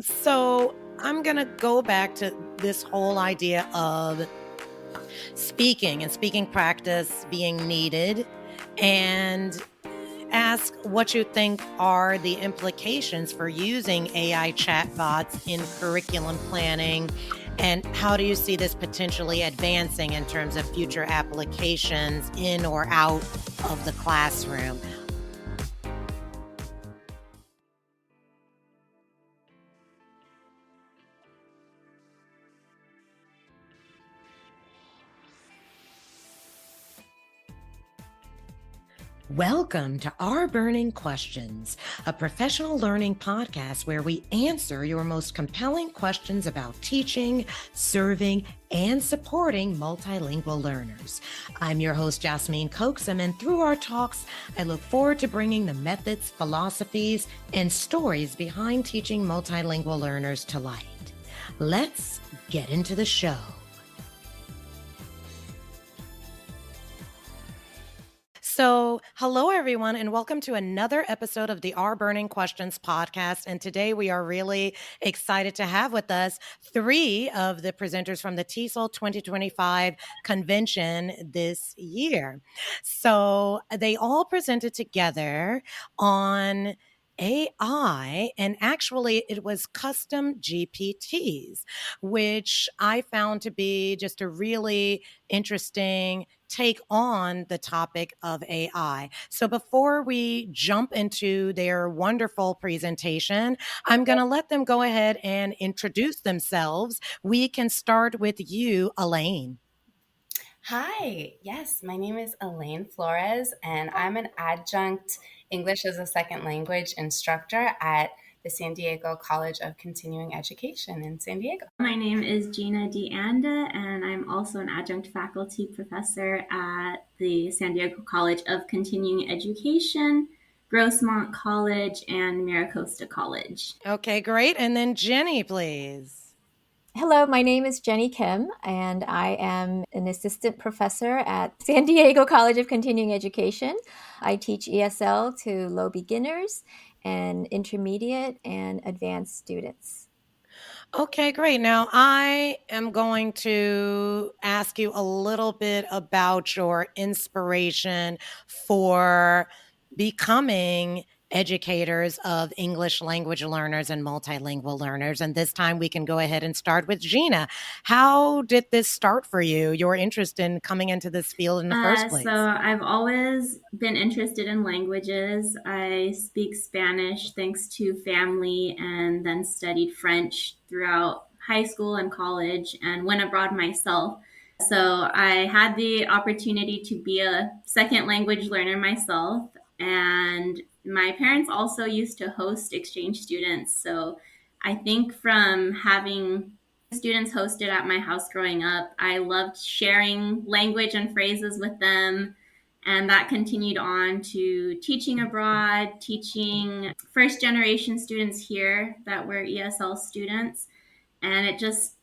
So I'm going to go back to this whole idea of speaking and speaking practice being needed and ask what you think are the implications for using AI chatbots in curriculum planning, and how do you see this potentially advancing in terms of future applications in or out of the classroom? Welcome to RBERNing Questions, a professional learning podcast where we answer your most compelling questions about teaching, serving, and supporting multilingual learners. I'm your host, Yasmeen Coaxum, and through our talks, I look forward to bringing the methods, philosophies, and stories behind teaching multilingual learners to light. Let's get into the show. So, hello everyone, and welcome to another episode of the RBERNing Questions podcast. And today we are really excited to have with us three of the presenters from the TESOL 2025 convention this year. So, they all presented together on AI, and actually it was Custom GPTs, which I found to be just a really interesting take on the topic of AI. So before we jump into their wonderful presentation, I'm going to let them go ahead and introduce themselves. We can start with you, Alayne. Hi, yes, my name is Alayne Flores, and I'm an adjunct English as a second language instructor at the San Diego College of Continuing Education in San Diego. My name is Gina De Anda, and I'm also an adjunct faculty professor at the San Diego College of Continuing Education, Grossmont College, and Maricosta College. Okay, great. And then Jennie, please. Hello, my name is Jennie Kim, and I am an assistant professor at San Diego College of Continuing Education. I teach ESL to low beginners and intermediate and advanced students. Okay, great. Now, I am going to ask you a little bit about your inspiration for becoming educators of English language learners and multilingual learners. And this time we can go ahead and start with Gina. How did this start for you, your interest in coming into this field in the first place? So I've always been interested in languages. I speak Spanish thanks to family, and then studied French throughout high school and college and went abroad myself. So I had the opportunity to be a second language learner myself, and my parents also used to host exchange students. So I think from having students hosted at my house growing up, I loved sharing language and phrases with them. And that continued on to teaching abroad, teaching first generation students here that were ESL students. And it just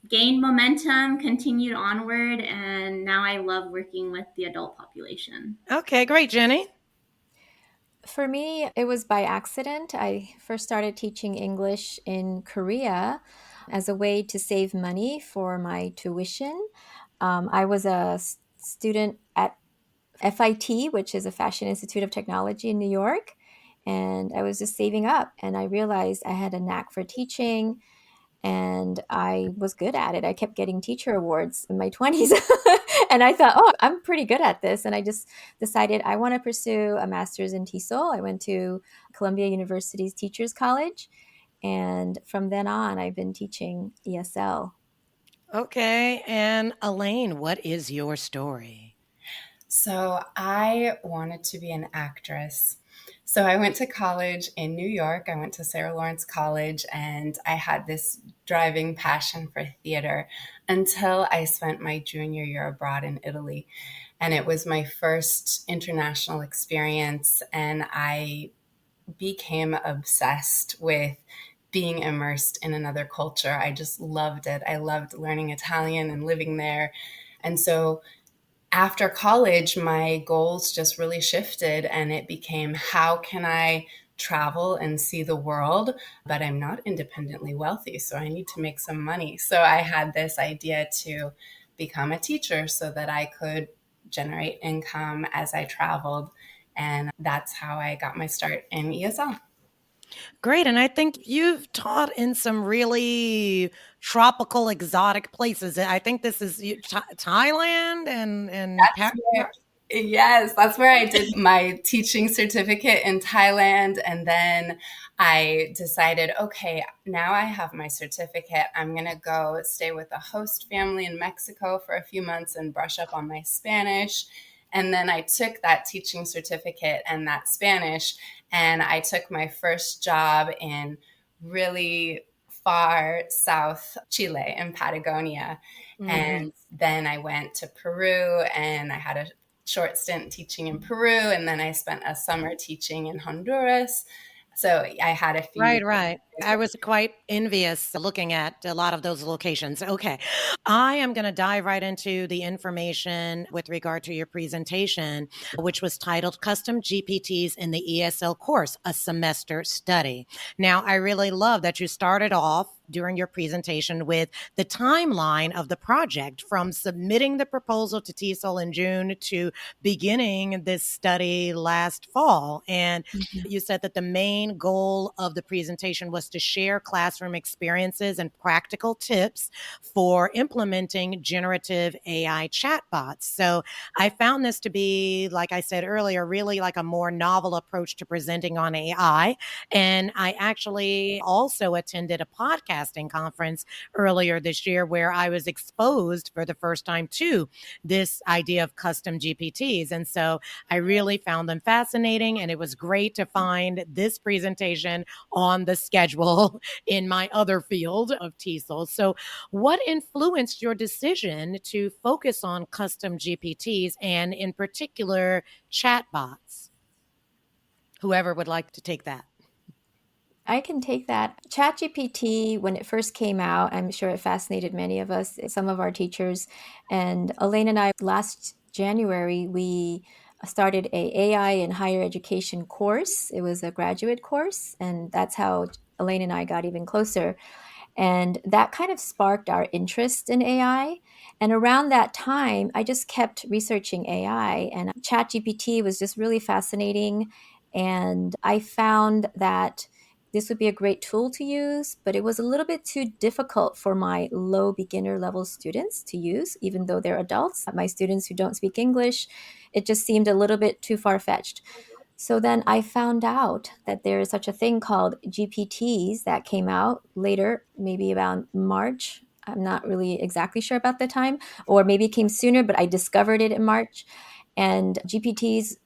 gained momentum, continued onward, and now I love working with the adult population. Okay, great, Jennie. For me, it was by accident. I first started teaching English in Korea as a way to save money for my tuition. I was a student at FIT, which is a Fashion Institute of Technology in New York. And I was just saving up, and I realized I had a knack for teaching, and I was good at it. I kept getting teacher awards in my 20s. And I thought, oh, I'm pretty good at this. And I just decided I want to pursue a master's in TESOL. I went to Columbia University's Teachers College. And from then on, I've been teaching ESL. Okay, and Alayne, what is your story? So I wanted to be an actress. So I went to college in New York. I went to Sarah Lawrence College, and I had this driving passion for theater until I spent my junior year abroad in Italy. And it was my first international experience, and I became obsessed with being immersed in another culture. I just loved it. I loved learning Italian and living there. And so after college, my goals just really shifted, and it became, how can I travel and see the world, but I'm not independently wealthy, so I need to make some money. So I had this idea to become a teacher so that I could generate income as I traveled. And that's how I got my start in ESL. Great. And I think you've taught in some really tropical, exotic places. I think this is Thailand and That's where, yes, that's where I did my teaching certificate in Thailand. And then I decided, okay, now I have my certificate. I'm going to go stay with a host family in Mexico for a few months and brush up on my Spanish. And then I took that teaching certificate and that Spanish, and I took my first job in really far south Chile in Patagonia. And then I went to Peru and I had a short stint teaching in Peru. And then I spent a summer teaching in Honduras. So I had a few. Right, right. I was quite envious looking at a lot of those locations. Okay. I am going to dive right into the information with regard to your presentation, which was titled Custom GPTs in the ESL Course, a Semester Study. Now, I really love that you started off during your presentation with the timeline of the project from submitting the proposal to TESOL in June to beginning this study last fall. And you said that the main goal of the presentation was to share classroom experiences and practical tips for implementing generative AI chatbots. So I found this to be, like I said earlier, really like a more novel approach to presenting on AI. And I actually also attended a podcasting conference earlier this year where I was exposed for the first time to this idea of custom GPTs. And so I really found them fascinating, and it was great to find this presentation on the schedule in my other field of TESOL. So, what influenced your decision to focus on custom GPTs and, in particular, chatbots? Whoever would like to take that. I can take that. ChatGPT, when it first came out, I'm sure it fascinated many of us, some of our teachers. And Alayne and I, last January, we started a AI in higher education course. It was a graduate course, and that's how Alayne and I got even closer. And that kind of sparked our interest in AI. And around that time, I just kept researching AI, and ChatGPT was just really fascinating. And I found that this would be a great tool to use, but it was a little bit too difficult for my low beginner level students to use, even though they're adults. My students who don't speak English, it just seemed a little bit too far fetched. So then I found out that there is such a thing called GPTs that came out later, maybe around March. I'm not really exactly sure about the time, or maybe it came sooner, but I discovered it in March. And GPTs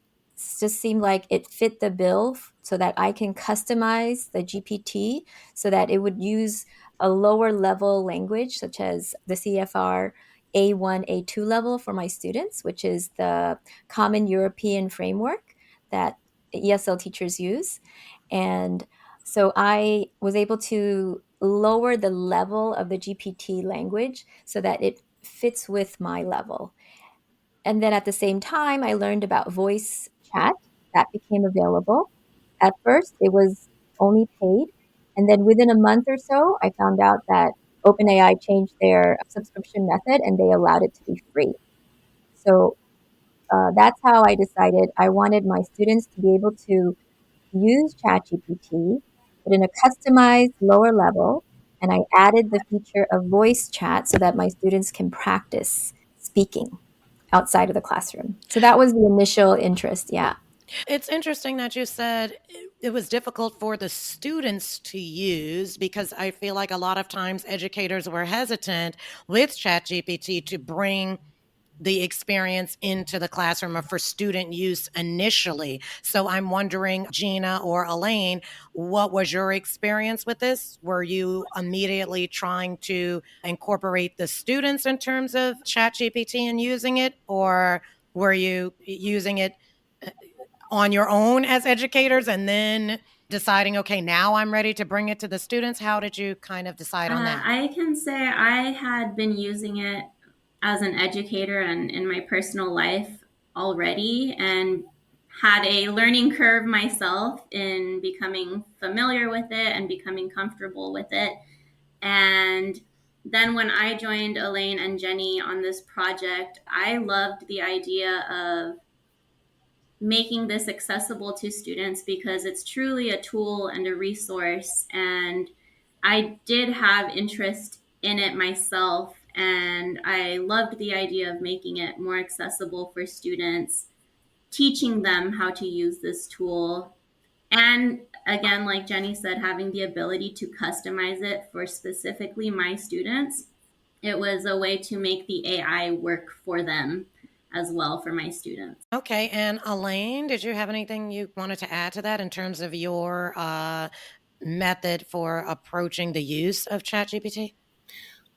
just seemed like it fit the bill so that I can customize the GPT so that it would use a lower level language, such as the CFR A1, A2 level for my students, which is the Common European Framework that ESL teachers use. And so I was able to lower the level of the GPT language so that it fits with my level. And then at the same time, I learned about voice chat that became available. At first, it was only paid. And then within a month or so, I found out that OpenAI changed their subscription method and they allowed it to be free. So that's how I decided I wanted my students to be able to use ChatGPT, but in a customized lower level. And I added the feature of voice chat so that my students can practice speaking outside of the classroom. So that was the initial interest. Yeah. It's interesting that you said it was difficult for the students to use because I feel like a lot of times educators were hesitant with ChatGPT to bring the experience into the classroom or for student use initially. So I'm wondering, Gina or Alayne, what was your experience with this? Were you immediately trying to incorporate the students in terms of ChatGPT and using it, or were you using it on your own as educators and then deciding, okay, now I'm ready to bring it to the students? How did you kind of decide on that? I can say I had been using it as an educator and in my personal life already, and had a learning curve myself in becoming familiar with it and becoming comfortable with it. And then when I joined Alayne and Jennie on this project, I loved the idea of making this accessible to students because it's truly a tool and a resource. And I did have interest in it myself, and I loved the idea of making it more accessible for students, teaching them how to use this tool. And again, like Jennie said, having the ability to customize it for specifically my students. It was a way to make the AI work for them as well for my students. Okay. And Alayne, did you have anything you wanted to add to that in terms of your method for approaching the use of ChatGPT?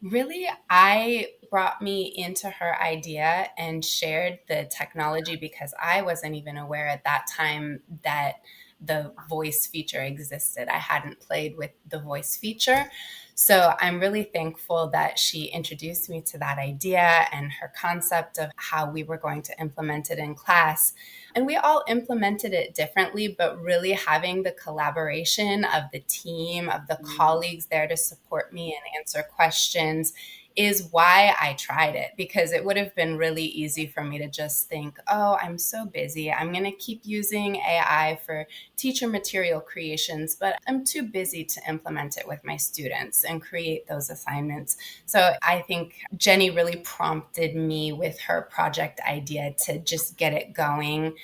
Really, I brought me into her idea and shared the technology because I wasn't even aware at that time that the voice feature existed. I hadn't played with the voice feature. So I'm really thankful that she introduced me to that idea and her concept of how we were going to implement it in class. And we all implemented it differently, but really having the collaboration of the team, of the colleagues there to support me and answer questions is why I tried it, because it would have been really easy for me to just think, oh, I'm so busy. I'm going to keep using AI for teacher material creations, but I'm too busy to implement it with my students and create those assignments. So I think Jennie really prompted me with her project idea to just get it going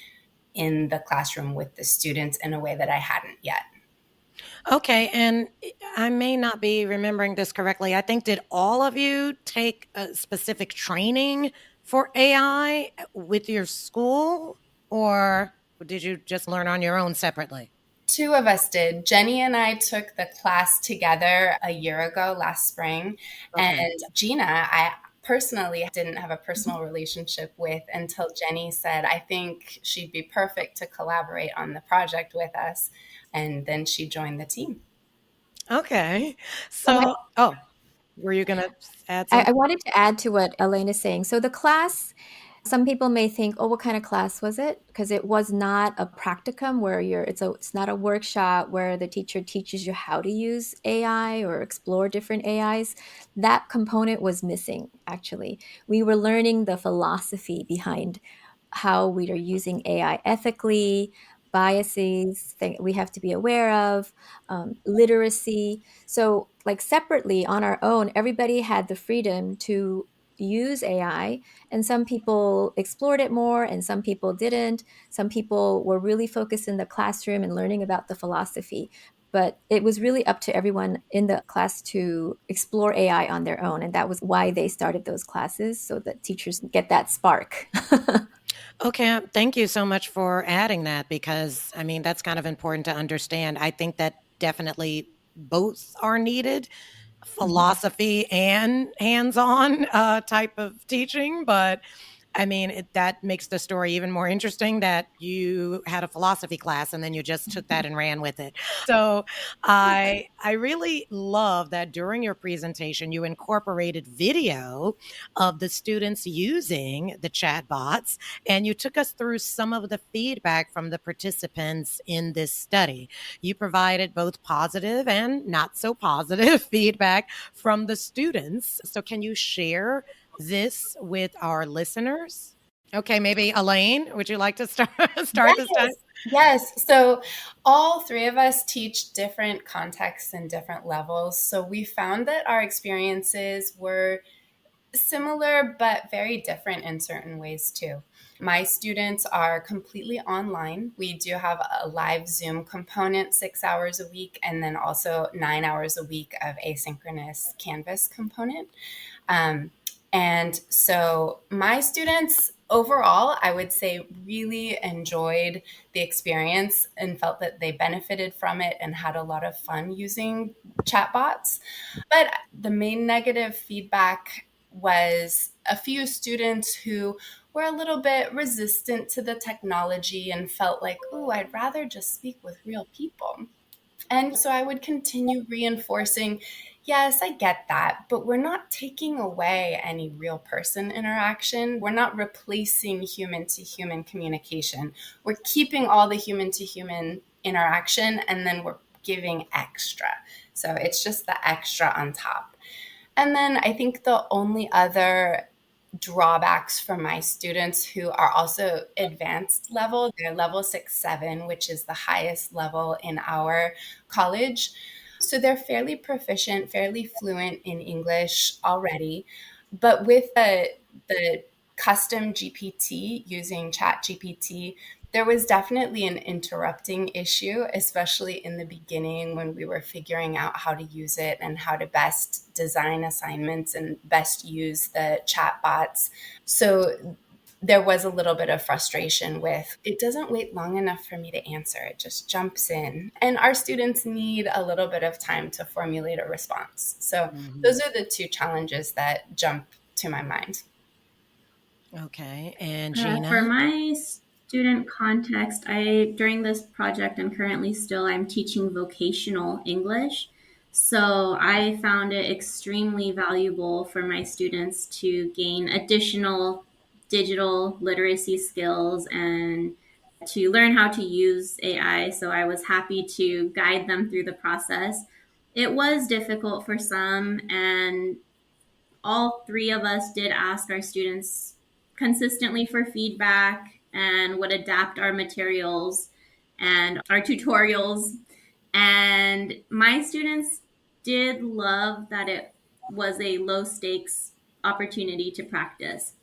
in the classroom with the students in a way that I hadn't yet. Okay, and I may not be remembering this correctly. I think, did all of you take a specific training for AI with your school, or did you just learn on your own separately? Two of us did. Jennie and I took the class together a year ago, last spring. Okay. And Gina, I personally didn't have a personal relationship with until Jennie said, I think she'd be perfect to collaborate on the project with us. And then she joined the team. Okay. So So, were you going to add I something? wanted to add to what Alayne is saying. So the class, some people may think, oh, what kind of class was it? Because it was not a practicum where it's not a workshop where the teacher teaches you how to use AI or explore different AIs. That component was missing, actually. We were learning the philosophy behind how we are using AI ethically, biases that we have to be aware of, literacy. So, like separately on our own, everybody had the freedom to use AI, and some people explored it more, and some people didn't. Some people were really focused in the classroom and learning about the philosophy. But it was really up to everyone in the class to explore AI on their own. And that was why they started those classes, so that teachers get that spark. Okay, thank you so much for adding that because I mean, that's kind of important to understand. I think that definitely both are needed, philosophy and hands-on type of teaching, but I mean, that makes the story even more interesting that you had a philosophy class and then you just took that and ran with it. So I really love that during your presentation you incorporated video of the students using the chatbots, and you took us through some of the feedback from the participants in this study. You provided both positive and not so positive feedback from the students. So can you share this with our listeners? Okay, maybe Alayne, would you like to start this time? Yes. Yes. So all three of us teach different contexts and different levels. So we found that our experiences were similar, but very different in certain ways too. My students are completely online. We do have a live Zoom component 6 hours a week, and then also 9 hours a week of asynchronous Canvas component. And so my students overall, I would say, really enjoyed the experience and felt that they benefited from it and had a lot of fun using chatbots. But the main negative feedback was a few students who were a little bit resistant to the technology and felt like, oh, I'd rather just speak with real people. And so I would continue reinforcing Yes, I get that, but we're not taking away any real person interaction. We're not replacing human to human communication. We're keeping all the human to human interaction, and then we're giving extra. So it's just the extra on top. And then I think the only other drawbacks for my students who are also advanced level, they're level 6-7, which is the highest level in our college. So they're fairly proficient, fairly fluent in English already. But with the custom GPT using Chat GPT, there was definitely an interrupting issue, especially in the beginning when we were figuring out how to use it and how to best design assignments and best use the chatbots. So there was a little bit of frustration with it doesn't wait long enough for me to answer. It just jumps in. And our students need a little bit of time to formulate a response. So those are the two challenges that jump to my mind. Okay. And For Gina? my student context, I during this project and currently still I'm teaching vocational English. So I found it extremely valuable for my students to gain additional digital literacy skills and to learn how to use AI. So I was happy to guide them through the process. It was difficult for some, and all three of us did ask our students consistently for feedback and would adapt our materials and our tutorials. And my students did love that it was a low stakes opportunity to practice.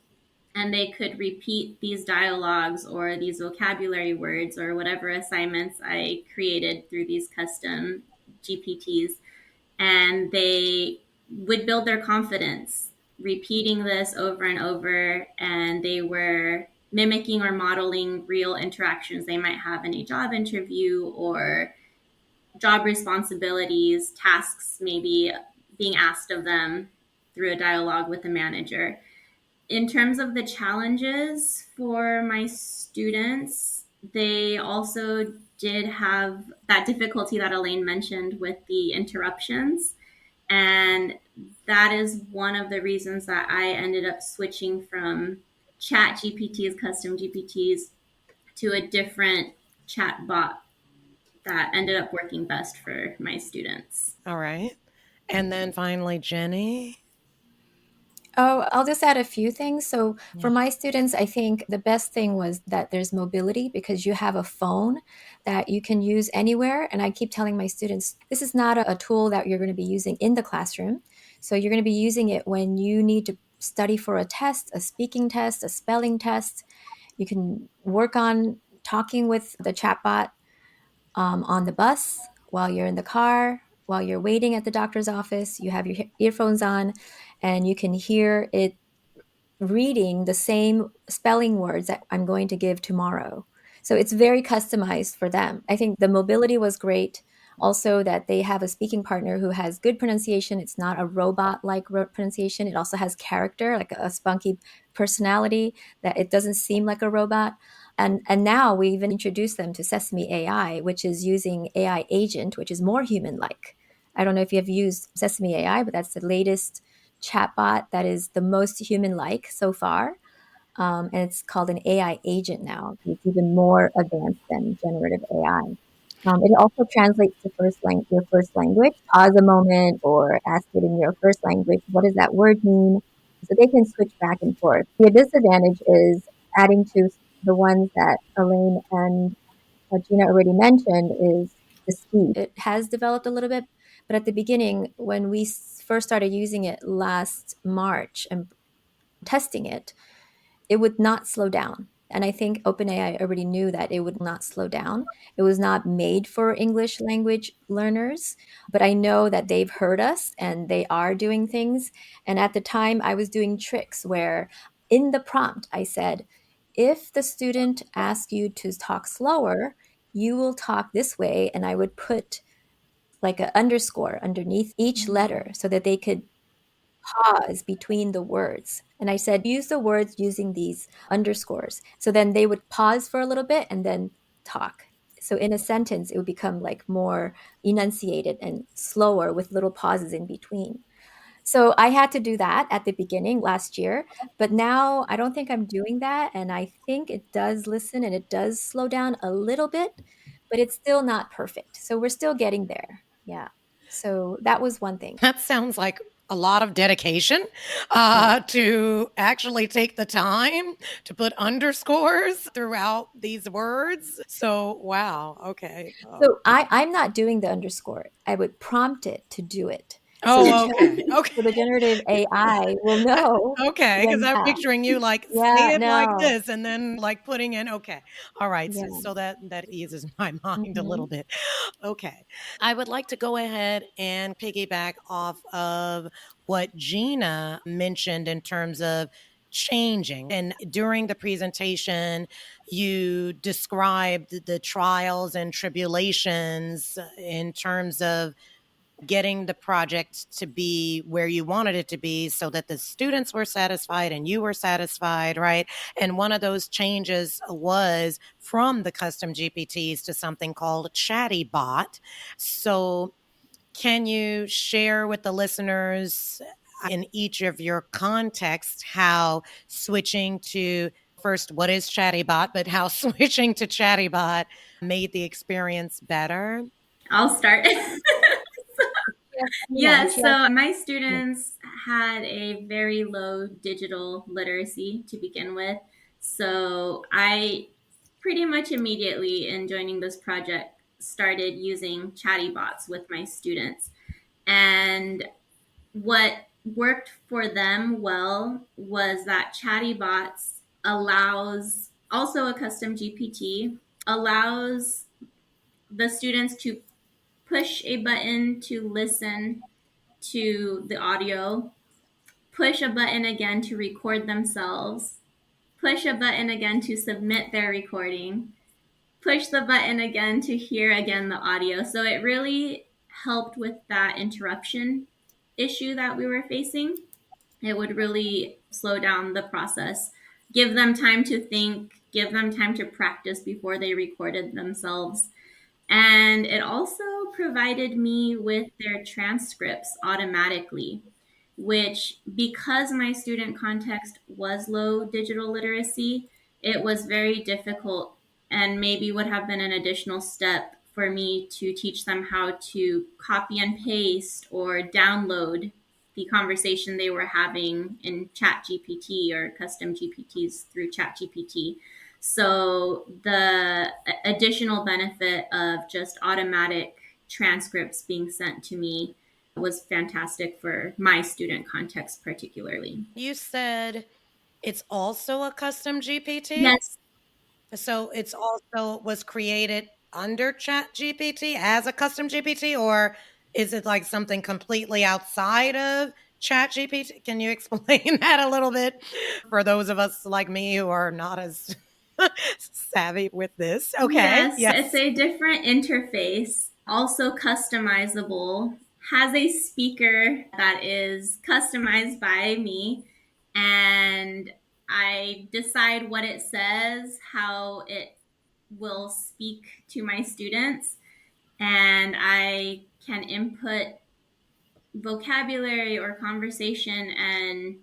And they could repeat these dialogues or these vocabulary words or whatever assignments I created through these custom GPTs, and they would build their confidence repeating this over and over, and they were mimicking or modeling real interactions they might have in a job interview or job responsibilities, tasks maybe being asked of them through a dialogue with the manager. In terms of the challenges for my students, they also did have that difficulty that Alayne mentioned with the interruptions. And that is one of the reasons that I ended up switching from chat GPTs, custom GPTs, to a different chat bot that ended up working best for my students. All right. And then finally, Jennie? Oh, I'll just add a few things. So for my students, I think the best thing was that there's mobility because you have a phone that you can use anywhere. And I keep telling my students, this is not a tool that you're going to be using in the classroom. So you're going to be using it when you need to study for a test, a speaking test, a spelling test. You can work on talking with the chatbot on the bus, while you're in the car, while you're waiting at the doctor's office. You have your earphones on and you can hear it reading the same spelling words that I'm going to give tomorrow. So it's very customized for them. I think the mobility was great. Also, that they have a speaking partner who has good pronunciation. It's not a robot like pronunciation. It also has character, like a spunky personality, that it doesn't seem like a robot. And now we even introduced them to Sesame AI, which is using AI agent, which is more human like. I don't know if you have used Sesame AI, but that's the latest chatbot that is the most human-like so far. And it's called an AI agent now. It's even more advanced than generative AI. It also translates to your first language. Pause a moment or ask it in your first language, what does that word mean? So they can switch back and forth. The disadvantage is adding to the ones that Alayne and Gina already mentioned is the speed. It has developed a little bit, but at the beginning, when we first started using it last March and testing it, it would not slow down. And I think OpenAI already knew that it would not slow down. It was not made for English language learners, but I know that they've heard us and they are doing things. And at the time, I was doing tricks where in the prompt, I said, if the student asks you to talk slower, you will talk this way. And I would put like an underscore underneath each letter so that they could pause between the words. And I said, use the words using these underscores. So then they would pause for a little bit and then talk. So in a sentence, it would become like more enunciated and slower with little pauses in between. So I had to do that at the beginning last year, but now I don't think I'm doing that. And I think it does listen and it does slow down a little bit, but it's still not perfect. So we're still getting there. Yeah. So that was one thing. That sounds like a lot of dedication Yeah. to actually take the time to put underscores throughout these words. So, wow. Okay. So I'm not doing the underscore. I would prompt it to do it. So Oh, okay. Okay. so the generative AI will know Okay, because when, I'm picturing you like say yeah, it like no. this and then like putting in okay. All right. So, Yeah. so that eases my mind a little Mhm. bit. Okay. I would like to go ahead and piggyback off of what Gina mentioned in terms of changing. And during the presentation, you described the trials and tribulations in terms of getting the project to be where you wanted it to be so that the students were satisfied and you were satisfied, right? And one of those changes was from the custom GPTs to something called Chatty Bot. So, can you share with the listeners in each of your contexts how switching to first, what is ChattyBot, but how switching to ChattyBot made the experience better? I'll start. Yes, Nina, Yes, would you like? so my Yeah. students had a very low digital literacy to begin with. So I pretty much immediately in joining this project started using chatty bots with my students. And what worked for them well was that chatty bots allows also a custom GPT allows the students to push a button to listen to the audio, push a button again to record themselves, push a button again to submit their recording, push the button again to hear again the audio. So it really helped with that interruption issue that we were facing. It would really slow down the process, give them time to think, give them time to practice before they recorded themselves. And it also provided me with their transcripts automatically, which, because my student context was low digital literacy, it was very difficult and maybe would have been an additional step for me to teach them how to copy and paste or download the conversation they were having in Chat GPT or custom GPTs through Chat GPT. So the additional benefit of just automatic transcripts being sent to me was fantastic for my student context particularly. You said it's also a custom GPT. Yes, So it's also was created under Chat GPT as a custom GPT, or is it like something completely outside of Chat GPT? Can you explain that a little bit for those of us like me who are not as savvy with this? Okay. yes, it's Yes. a different interface, also customizable, has a speaker that is customized by me, and I decide what it says, how it will speak to my students, and I can input vocabulary or conversation and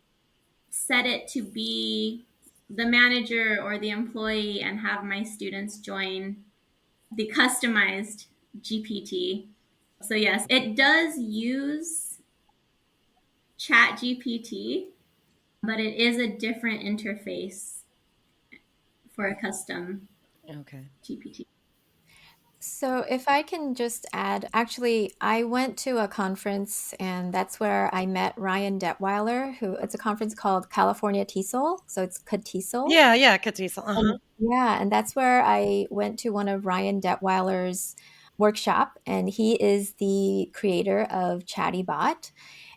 set it to be the manager or the employee and have my students join the customized GPT. So, yes, it does use Chat GPT, but it is a different interface for a custom Okay. GPT. So, if I can just add, actually, I went to a conference and that's where I met Ryan Detweiler, who it's a conference called California TESOL. So it's TESOL. Yeah. Yeah. Katisel. Uh-huh. And yeah, and that's where I went to one of Ryan Detweiler's workshop, and he is the creator of ChattyBot.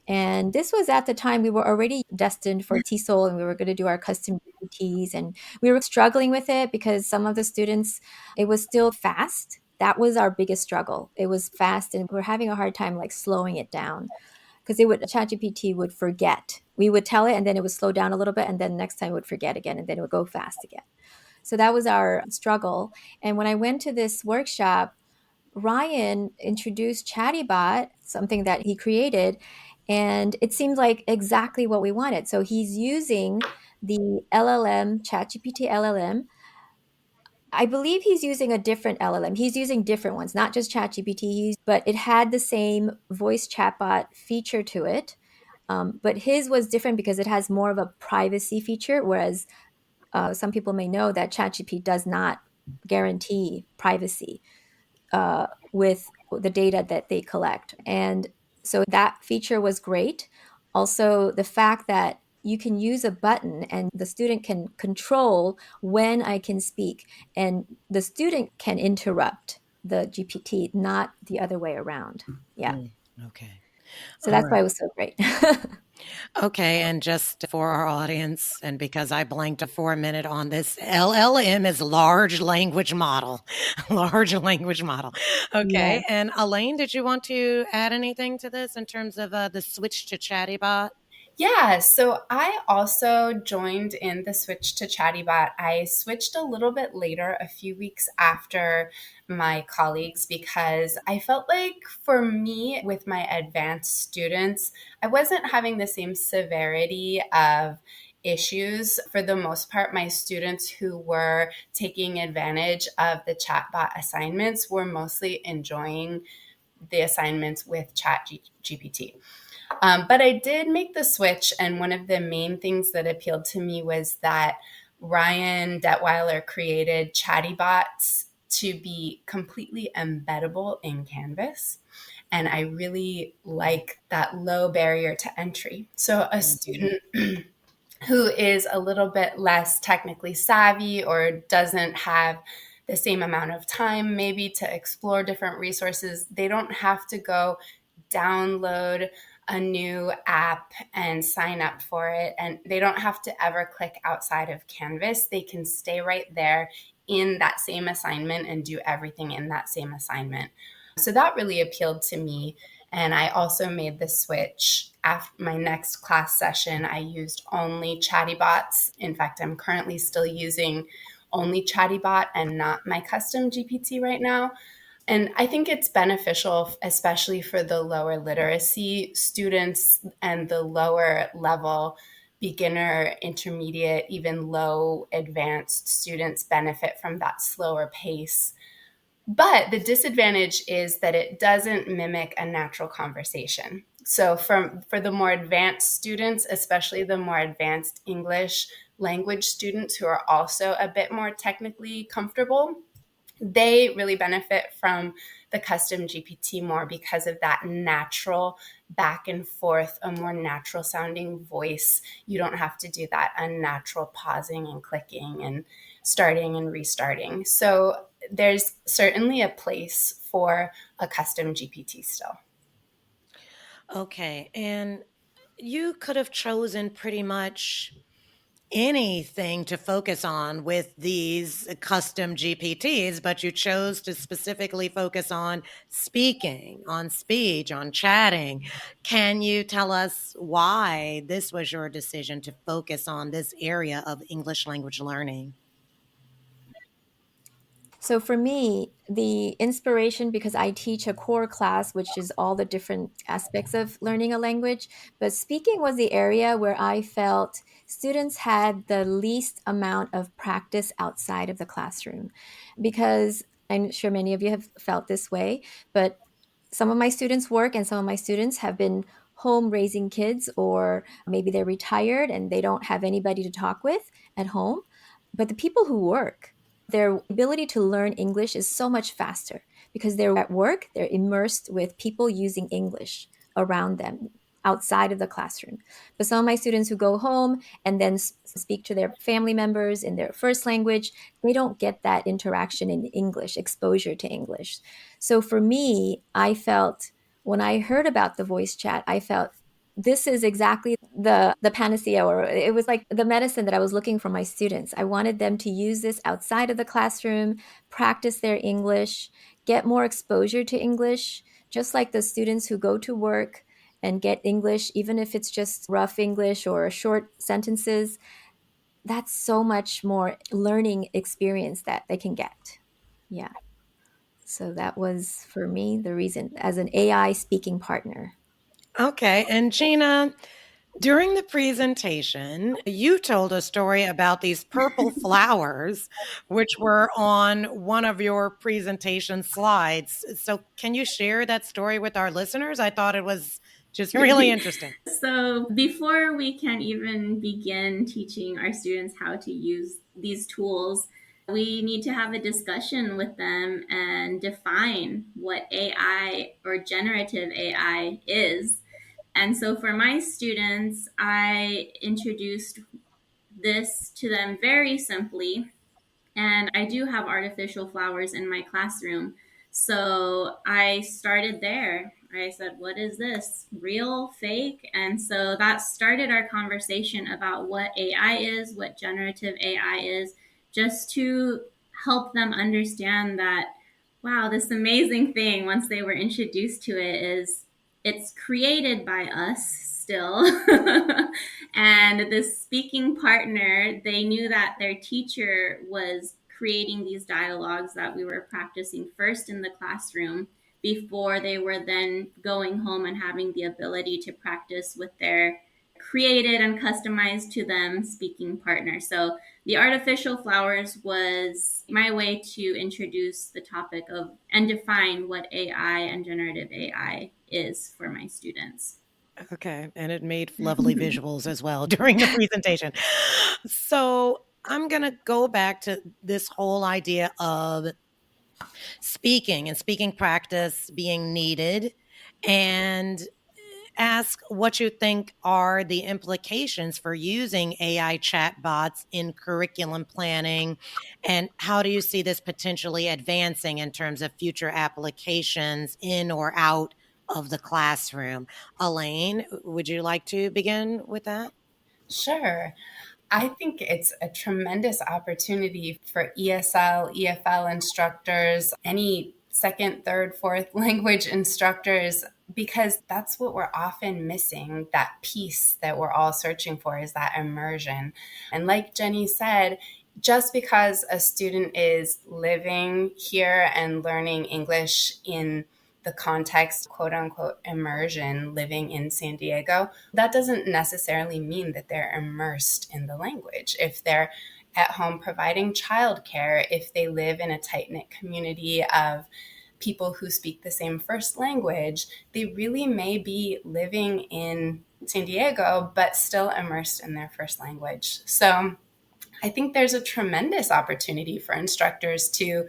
And this was at the time we were already destined for TESOL and we were going to do our custom GPTs. And we were struggling with it because some of the students, it was still fast. That was our biggest struggle. It was fast and we were having a hard time like slowing it down because it would ChatGPT would forget. We would tell it and then it would slow down a little bit and then next time it would forget again and then it would go fast again. So that was our struggle. And when I went to this workshop, Ryan introduced ChattyBot, something that he created, and it seemed like exactly what we wanted. So he's using the LLM, ChatGPT LLM. I believe he's using a different LLM. He's using different ones, not just ChatGPT, but it had the same voice chatbot feature to it. But his was different because it has more of a privacy feature, whereas some people may know that ChatGPT does not guarantee privacy with the data that they collect. And so that feature was great. Also, the fact that you can use a button and the student can control when I can speak, and the student can interrupt the GPT, not the other way around. Yeah. Okay. So All that's why right. it was so great. Okay, and just for our audience, and because I blanked for a minute on this, LLM is large language model. Large language model. Okay, Yes. and Alayne, did you want to add anything to this in terms of the switch to ChattyBot? Yeah, so I also joined in the switch to ChattyBot. I switched a little bit later, a few weeks after my colleagues, because I felt like for me, with my advanced students, I wasn't having the same severity of issues. For the most part, my students who were taking advantage of the chatbot assignments were mostly enjoying the assignments with ChatGPT. But I did make the switch, and one of the main things that appealed to me was that Ryan Detweiler created Chattybots to be completely embeddable in Canvas. And I really like that low barrier to entry. So a student who is a little bit less technically savvy or doesn't have the same amount of time maybe to explore different resources, they don't have to go download a new app and sign up for it. And they don't have to ever click outside of Canvas. They can stay right there in that same assignment and do everything in that same assignment. So that really appealed to me. And I also made the switch after my next class session. I used only ChattyBots. In fact, I'm currently still using only ChattyBot and not my custom GPT right now. And I think it's beneficial, especially for the lower literacy students and the lower level beginner, intermediate, even low advanced students benefit from that slower pace. But the disadvantage is that it doesn't mimic a natural conversation. So for the more advanced students, especially the more advanced English language students who are also a bit more technically comfortable, they really benefit from the custom GPT more because of that natural back and forth, a more natural sounding voice. You don't have to do that unnatural pausing and clicking and starting and restarting. So there's certainly a place for a custom GPT still. Okay, and you could have chosen pretty much anything to focus on with these custom GPTs, but you chose to specifically focus on speaking, on speech, on chatting. Can you tell us why this was your decision to focus on this area of English language learning? So for me, the inspiration, because I teach a core class, which is all the different aspects of learning a language, but speaking was the area where I felt students had the least amount of practice outside of the classroom. Because I'm sure many of you have felt this way, but some of my students work and some of my students have been home raising kids, or maybe they're retired and they don't have anybody to talk with at home. But the people who work, their ability to learn English is so much faster because they're at work, they're immersed with people using English around them outside of the classroom. But some of my students who go home and then speak to their family members in their first language, they don't get that interaction in English, exposure to English. So for me, I felt when I heard about the voice chat, I felt this is exactly the panacea, or it was like the medicine that I was looking for my students. I wanted them to use this outside of the classroom, practice their English, get more exposure to English, just like the students who go to work and get English, even if it's just rough English or short sentences. that's so much more learning experience that they can get. Yeah. So that was for me the reason as an AI speaking partner. Okay. And Gina, during the presentation, you told a story about these purple flowers, which were on one of your presentation slides. So, can you share that story with our listeners? I thought it was just really interesting. So, before we can even begin teaching our students how to use these tools, we need to have a discussion with them and define what AI or generative AI is. And so, for my students, I introduced this to them very simply. And I do have artificial flowers in my classroom. So I started there. I said, what is this? Real, fake? And so that started our conversation about what AI is, what generative AI is, just to help them understand that, wow, this amazing thing, once they were introduced to it, is it's created by us still. And the speaking partner, they knew that their teacher was creating these dialogues that we were practicing first in the classroom before they were then going home and having the ability to practice with their created and customized to them speaking partner. So the artificial flowers was my way to introduce the topic of and define what AI and generative AI is for my students. Okay. And it made lovely visuals as well during the presentation. So, I'm going to go back to this whole idea of speaking and speaking practice being needed, and ask what you think are the implications for using AI chatbots in curriculum planning, and how do you see this potentially advancing in terms of future applications in or out of the classroom. Alayne, would you like to begin with that? Sure. I think it's a tremendous opportunity for ESL, EFL instructors, any second, third, fourth language instructors, because that's what we're often missing. That piece that we're all searching for is that immersion. And like Jennie said, just because a student is living here and learning English in the context, quote unquote, immersion, living in San Diego, that doesn't necessarily mean that they're immersed in the language. If they're at home providing childcare, if they live in a tight knit community of people who speak the same first language, they really may be living in San Diego, but still immersed in their first language. So I think there's a tremendous opportunity for instructors to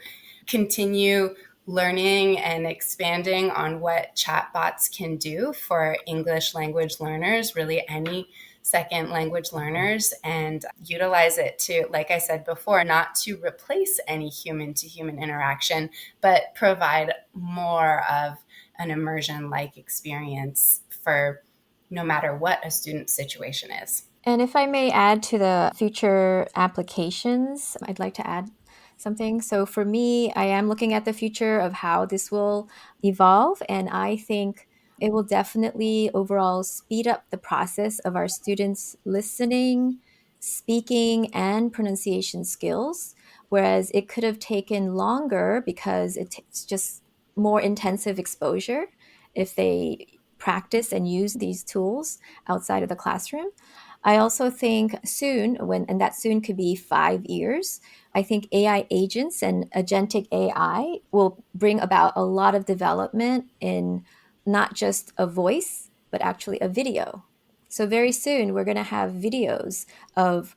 continue learning and expanding on what chatbots can do for English language learners, really any second language learners, and utilize it to, like I said before, not to replace any human to human interaction, but provide more of an immersion-like experience for no matter what a student's situation is. And if I may add to the future applications, I'd like to add something. So for me, I am looking at the future of how this will evolve. And I think it will definitely overall speed up the process of our students' listening, speaking, and pronunciation skills. Whereas it could have taken longer because it's just more intensive exposure if they practice and use these tools outside of the classroom. I also think soon, and that soon could be 5 years, I think AI agents and agentic AI will bring about a lot of development in not just a voice, but actually a video. So very soon we're going to have videos of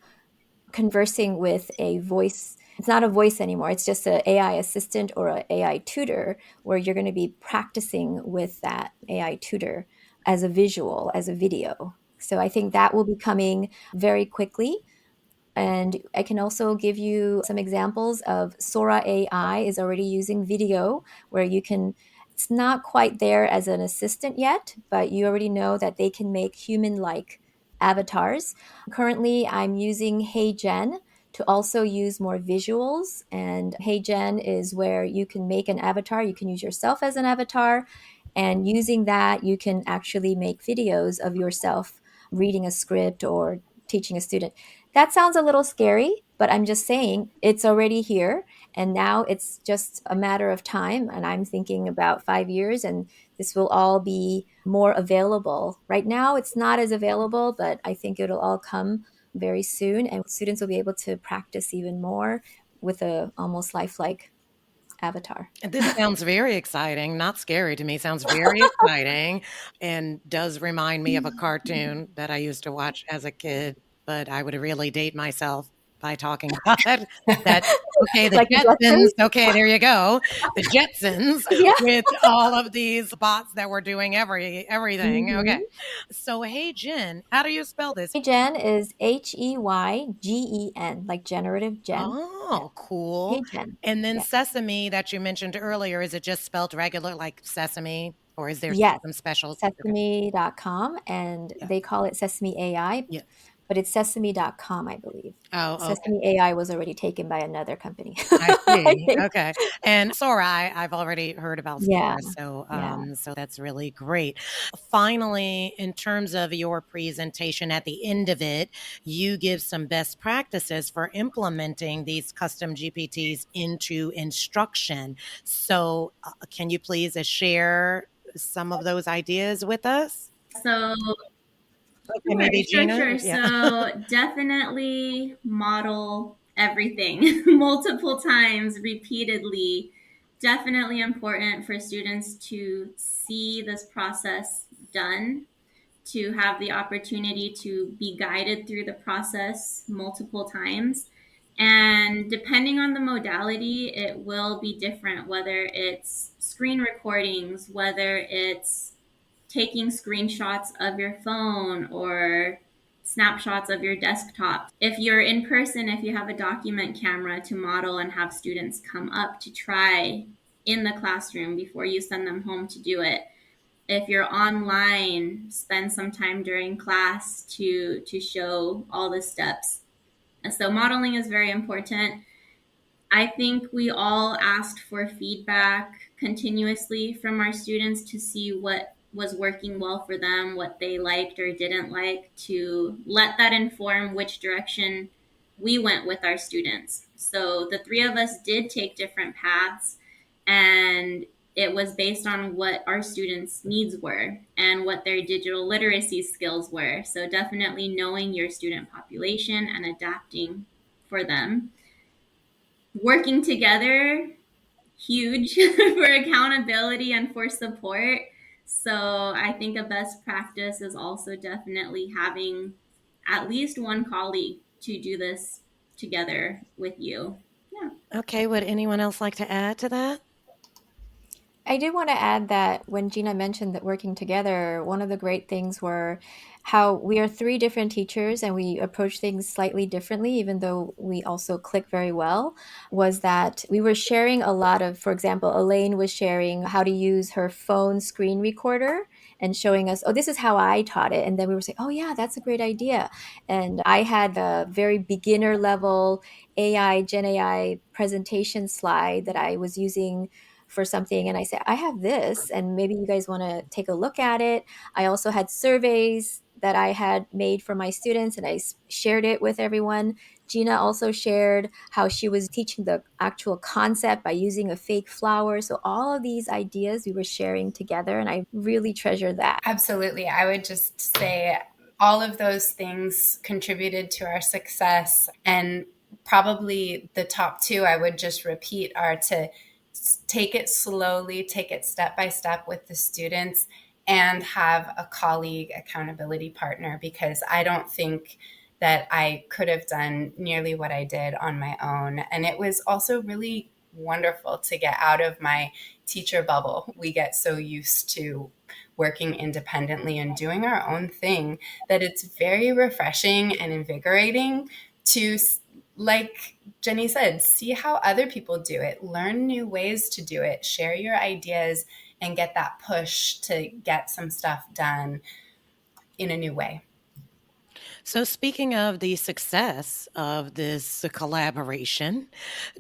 conversing with a voice. It's not a voice anymore. It's just an AI assistant or an AI tutor where you're going to be practicing with that AI tutor as a visual, as a video. So I think that will be coming very quickly. And I can also give you some examples of Sora AI is already using video where you can, it's not quite there as an assistant yet, but you already know that they can make human-like avatars. Currently, I'm using Hey Gen to also use more visuals. And Hey Gen is where you can make an avatar. You can use yourself as an avatar. And using that, you can actually make videos of yourself reading a script or teaching a student. That sounds a little scary, but I'm just saying it's already here. And now it's just a matter of time. And I'm thinking about 5 years, and this will all be more available. Right now, it's not as available, but I think it'll all come very soon. And students will be able to practice even more with a almost lifelike avatar. This sounds very exciting, not scary to me, sounds very exciting, and does remind me of a cartoon that I used to watch as a kid, but I would really date myself by talking about that. Okay, the Like the Jetsons. Jetsons? Okay, there you go. The Jetsons Yeah. with all of these bots that were doing everything. Okay. Mhm. So, hey, Jen, how do you spell this? Heygen is Heygen, like generative gen. Yeah. Oh, cool. Heygen. And then Yeah. sesame that you mentioned earlier, is it just spelled regular like sesame, or is there Yes. some special? Okay. Sesame.com, and Yeah. they call it Sesame AI, Yeah. but it's sesame.com, I believe. Oh, okay. Sesame AI was already taken by another company, I I see. think. Okay. And Sora, I've already heard about Yeah. Sora, so Yeah. so that's really great. Finally, in terms of your presentation, at the end of it, you give some best practices for implementing these custom GPTs into instruction. So, can you please share some of those ideas with us? So Okay, maybe Gina. sure. Yeah. So definitely model everything multiple times, repeatedly. Definitely important for students to see this process done, to have the opportunity to be guided through the process multiple times. And depending on the modality, it will be different, whether it's screen recordings, whether it's taking screenshots of your phone or snapshots of your desktop. If you're in person, if you have a document camera to model and have students come up to try in the classroom before you send them home to do it. If you're online, spend some time during class to show all the steps. So modeling is very important. I think we all asked for feedback continuously from our students to see what was working well for them, what they liked or didn't like, to let that inform which direction we went with our students. So the three of us did take different paths, and it was based on what our students' needs were and what their digital literacy skills were. So definitely knowing your student population and adapting for them. Working together, huge for accountability and for support. So I think a best practice is also definitely having at least one colleague to do this together with you. Yeah. Okay. Would anyone else like to add to that? I did want to add that when Gina mentioned that working together, one of the great things were how we are three different teachers and we approach things slightly differently, even though we also click very well. Was that we were sharing a lot of, for example, Alayne was sharing how to use her phone screen recorder and showing us, oh, this is how I taught it. And then we were saying, oh, yeah, that's a great idea. And I had a very beginner level Gen AI presentation slide that I was using for something, and I said, I have this and maybe you guys want to take a look at it. I also had surveys that I had made for my students and I shared it with everyone. Gina also shared how she was teaching the actual concept by using a fake flower. So all of these ideas we were sharing together, and I really treasure that. Absolutely. I would just say all of those things contributed to our success. And probably the top two I would just repeat are to take it slowly, take it step by step with the students, and have a colleague accountability partner, because I don't think that I could have done nearly what I did on my own. And it was also really wonderful to get out of my teacher bubble. We get so used to working independently and doing our own thing that it's very refreshing and invigorating to, like Jennie said, see how other people do it, learn new ways to do it, share your ideas, and get that push to get some stuff done in a new way. So, speaking of the success of this collaboration,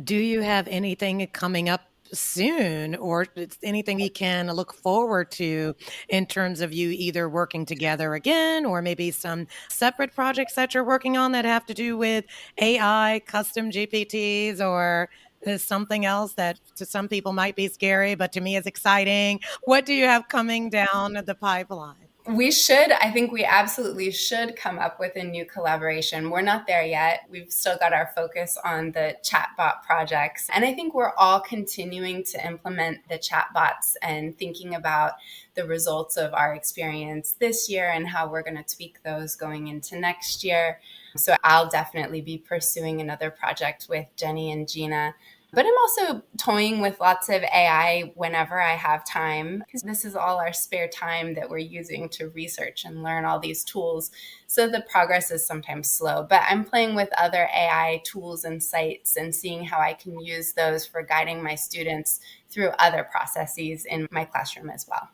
do you have anything coming up soon, or it's anything we can look forward to in terms of you either working together again or maybe some separate projects that you're working on that have to do with AI, custom GPTs, or something else that to some people might be scary, but to me is exciting. What do you have coming down the pipeline? I think we absolutely should come up with a new collaboration. We're not there yet. We've still got our focus on the chatbot projects. And I think we're all continuing to implement the chatbots and thinking about the results of our experience this year and how we're going to tweak those going into next year. So I'll definitely be pursuing another project with Jennie and Gina. But I'm also toying with lots of AI whenever I have time, because this is all our spare time that we're using to research and learn all these tools. So the progress is sometimes slow, but I'm playing with other AI tools and sites and seeing how I can use those for guiding my students through other processes in my classroom as well.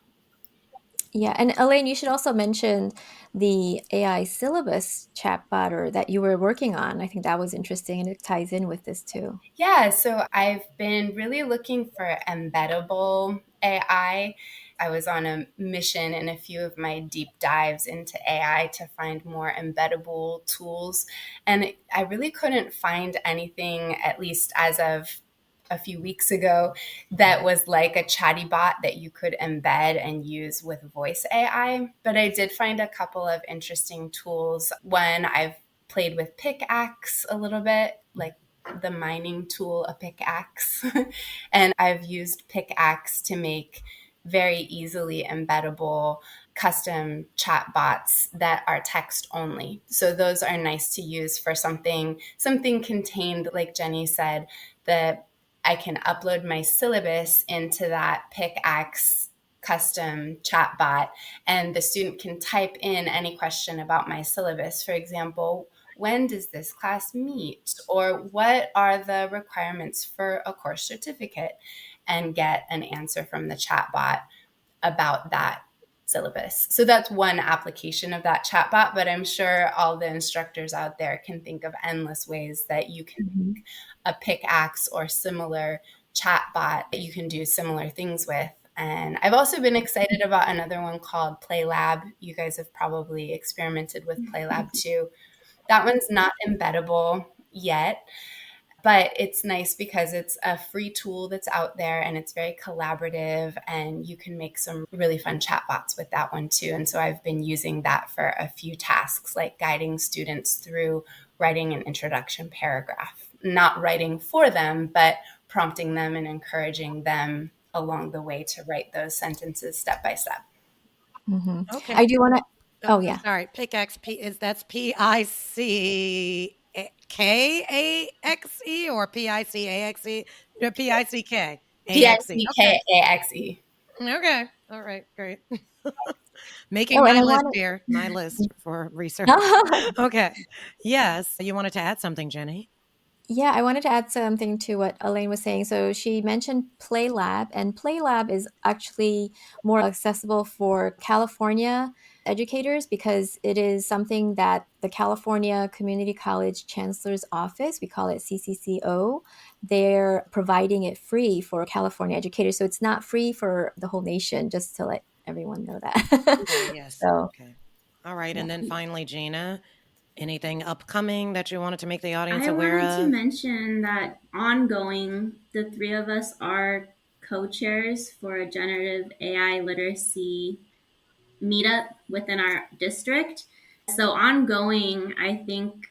Yeah, and Alayne, you should also mention the AI syllabus chatbot or that you were working on. I think that was interesting and it ties in with this too. Yeah, so I've been really looking for embeddable AI. I was on a mission in a few of my deep dives into AI to find more embeddable tools. And I really couldn't find anything, at least as of a few weeks ago, that was like a chatty bot that you could embed and use with voice AI. But I did find a couple of interesting tools. One, I've played with pickaxe a little bit, like the mining tool, a pickaxe. And I've used pickaxe to make very easily embeddable custom chat bots that are text only. So those are nice to use for something contained, like Jennie said, that I can upload my syllabus into that pickaxe custom chat bot, and the student can type in any question about my syllabus. For example, when does this class meet? Or what are the requirements for a course certificate? And get an answer from the chatbot about that syllabus. So that's one application of that chatbot, but I'm sure all the instructors out there can think of endless ways that you can make a pickaxe or similar chatbot that you can do similar things with. And I've also been excited about another one called PlayLab. You guys have probably experimented with PlayLab too. That one's not embeddable yet, but it's nice because it's a free tool that's out there and it's very collaborative, and you can make some really fun chatbots with that one too. And so I've been using that for a few tasks, like guiding students through writing an introduction paragraph, not writing for them, but prompting them and encouraging them along the way to write those sentences step by step. Mm-hmm. Okay. I do want to. Oh, yeah. Sorry, pickaxe. That's PICKAXE or PICAXE? PICK. PICKAXE. Okay. All right. Great. Making Oh, and my I list wanted. here. My list for research. Okay. Yes. You wanted to add something, Jennie? Yeah, I wanted to add something to what Alayne was saying. So she mentioned PlayLab, and PlayLab is actually more accessible for California educators because it is something that the California Community College Chancellor's Office, we call it CCCO, they're providing it free for California educators. So it's not free for the whole nation, just to let everyone know that. Okay. Yes. So, Okay. All right. yeah. And then finally, Gina, anything upcoming that you wanted to make the audience I aware wanted to of? mention that ongoing, the three of us are co-chairs for a generative AI literacy meetup within our district. So ongoing, I think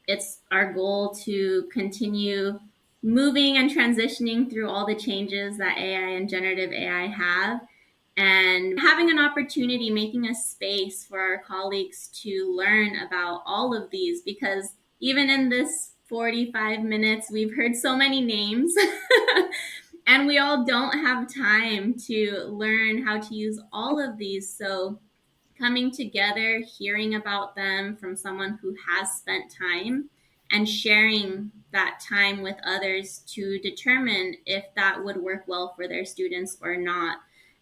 it's our goal to continue moving and transitioning through all the changes that AI and generative AI have, and having an opportunity, making a space for our colleagues to learn about all of these, because even in this 45 minutes, we've heard so many names and we all don't have time to learn how to use all of these. So coming together, hearing about them from someone who has spent time, and sharing that time with others to determine if that would work well for their students or not,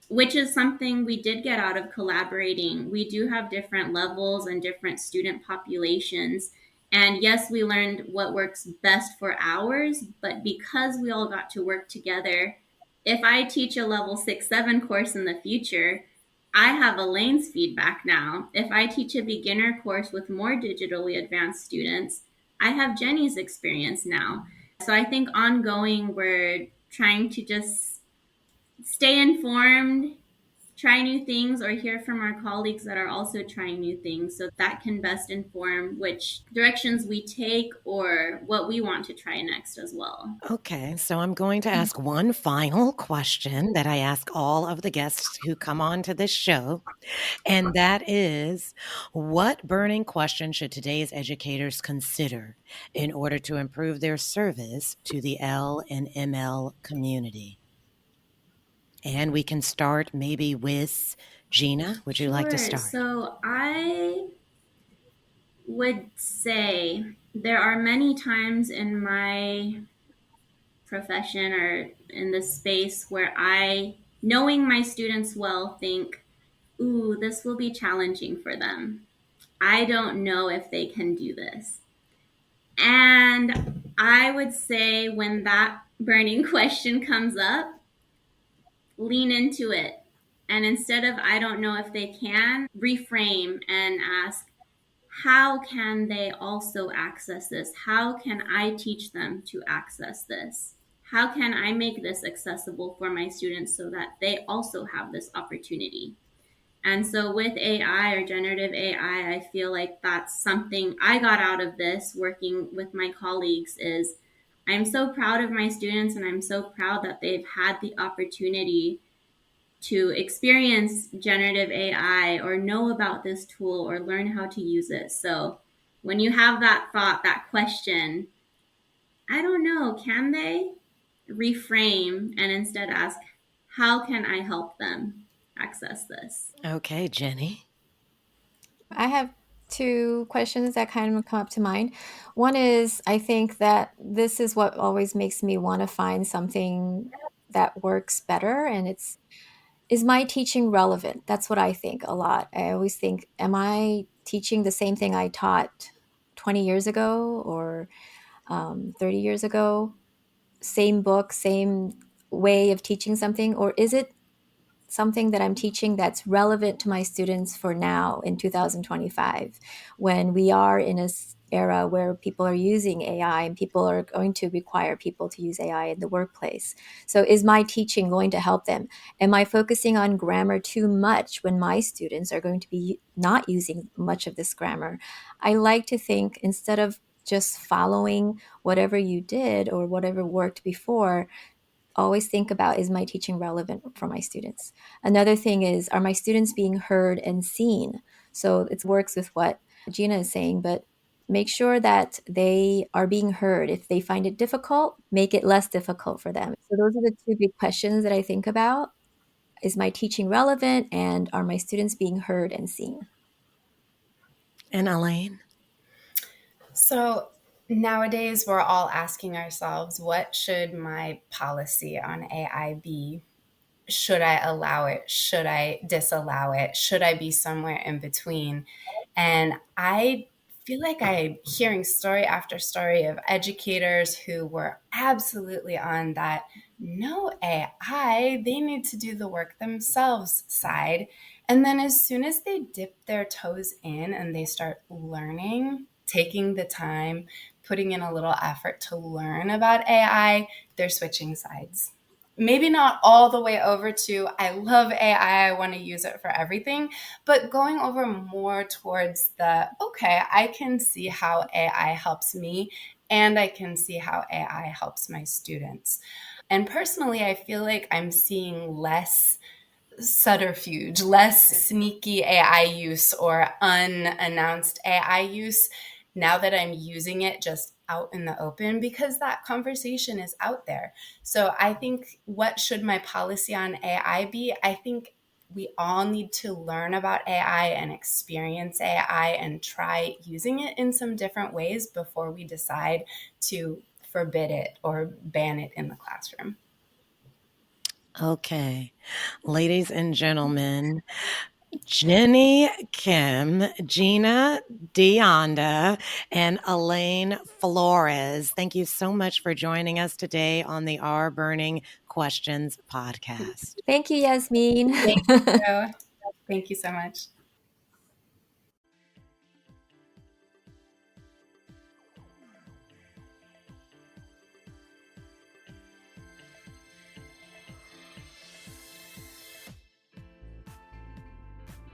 which is something we did get out of collaborating. We do have different levels and different student populations. And yes, we learned what works best for ours, but because we all got to work together, if I teach a level 6-7 course in the future, I have Alayne's feedback now. If I teach a beginner course with more digitally advanced students, I have Jennie's experience now. So I think ongoing, we're trying to just stay informed, try new things, or hear from our colleagues that are also trying new things, so that can best inform which directions we take or what we want to try next as well. Okay, so I'm going to ask one final question that I ask all of the guests who come on to this show, and that is, what burning question should today's educators consider in order to improve their service to the L and ML community? And we can start maybe with Gina. Would you like to Sure. start? So I would say there are many times in my profession or in this space where I, knowing my students well, think, ooh, this will be challenging for them. I don't know if they can do this. And I would say when that burning question comes up, lean into it. And instead of, I don't know if they can, reframe and ask, how can they also access this? How can I teach them to access this? How can I make this accessible for my students so that they also have this opportunity? And so with AI or generative AI, I feel like that's something I got out of this working with my colleagues is I'm so proud of my students and I'm so proud that they've had the opportunity to experience generative AI or know about this tool or learn how to use it. So when you have that thought, that question, I don't know, can they reframe and instead ask, how can I help them access this? Okay, Jennie. I have two questions that kind of come up to mind. One is, I think that this is what always makes me want to find something that works better, and it's, is my teaching relevant? That's what I think a lot. I always think, am I teaching the same thing I taught 20 years ago or 30 years ago? Same book, same way of teaching something? Or is it something that I'm teaching that's relevant to my students for now in 2025, when we are in a era where people are using AI and people are going to require people to use AI in the workplace. So is my teaching going to help them? Am I focusing on grammar too much when my students are going to be not using much of this grammar? I like to think, instead of just following whatever you did or whatever worked before, always think about, is my teaching relevant for my students? Another thing is, are my students being heard and seen? So it works with what Gina is saying, but make sure that they are being heard. If they find it difficult, make it less difficult for them. So those are the two big questions that I think about. Is my teaching relevant, and are my students being heard and seen? And Alayne? So nowadays, we're all asking ourselves, what should my policy on AI be? Should I allow it? Should I disallow it? Should I be somewhere in between? And I feel like I'm hearing story after story of educators who were absolutely on that no AI, they need to do the work themselves side. And then as soon as they dip their toes in and they start learning, taking the time, putting in a little effort to learn about AI, they're switching sides. Maybe not all the way over to, I love AI, I want to use it for everything, but going over more towards the, okay, I can see how AI helps me and I can see how AI helps my students. And personally, I feel like I'm seeing less subterfuge, less sneaky AI use or unannounced AI use now that I'm using it just out in the open, because that conversation is out there. So I think, what should my policy on AI be? I think we all need to learn about AI and experience AI and try using it in some different ways before we decide to forbid it or ban it in the classroom. Okay. Ladies and gentlemen, Jennie Kim, Gina De Anda, and Alayne Flores, thank you so much for joining us today on the RBERNing Questions Questions podcast. Thank you, Yasmeen. Thank you. Thank you so much.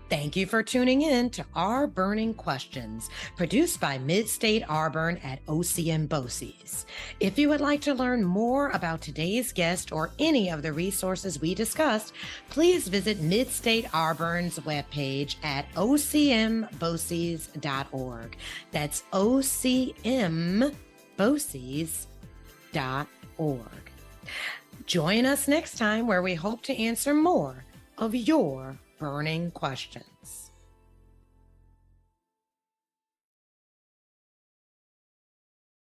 Thank you for tuning in to RBERNing Questions, produced by Mid-State RBERN at OCM BOCES. If you would like to learn more about today's guest or any of the resources we discussed, please visit Mid-State RBERN's webpage at ocmboces.org. That's ocmboces.org. Join us next time where we hope to answer more of your burning questions.